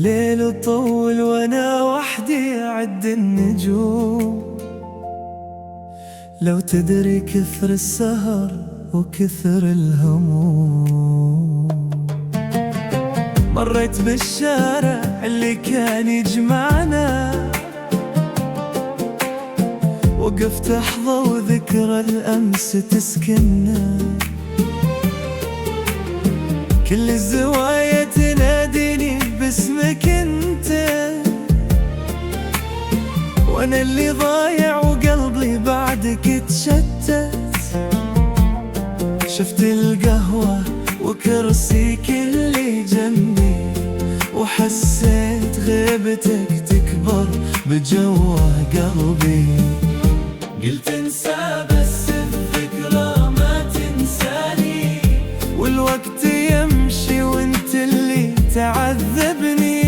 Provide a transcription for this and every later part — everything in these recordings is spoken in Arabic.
الليل طول وانا وحدي اعد النجوم. لو تدري كثر السهر وكثر الهموم. مريت بالشارع اللي كان يجمعنا، وقفت احظى وذكرى الامس تسكننا. كل الزوايا تناديني باسمك انت، وانا اللي ضايع وقلبي بعدك تشتت. شفت القهوة وكرسيك اللي جنبي، وحسيت غيبتك تكبر بجوا قلبي. قلت انسى بس الذكرى ما تنساني، والوقت يمشي وانت اللي تعذبني.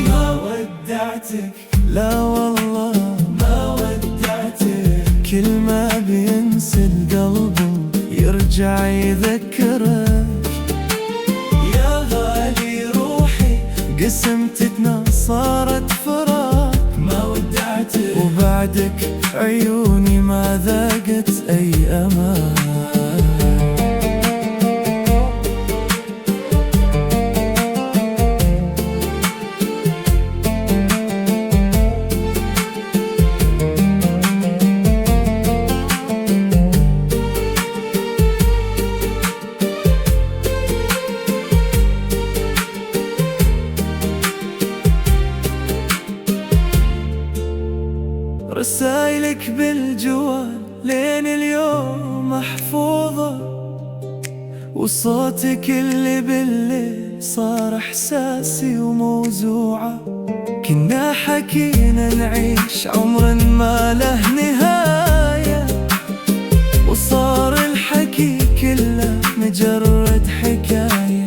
ما ودعتك لا والله ما ودعتك، كل ما بينسى القلب يرجع يذكرك. يا غالي روحي قسمتنا صارت فراق، ما ودعتك وبعدك عيوني ما ذاقت أي أمان. رسايلك بالجوال لين اليوم محفوظة، وصوتك اللي بالليل صار احساسي وموزوعة. كنا حكينا نعيش عمر ما له نهاية، وصار الحكي كله مجرد حكاية.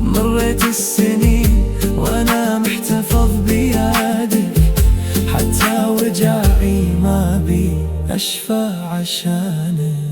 مريت السنين وانا محتفظ بيادك، حتى وجعي ما بي أشفى عشانك.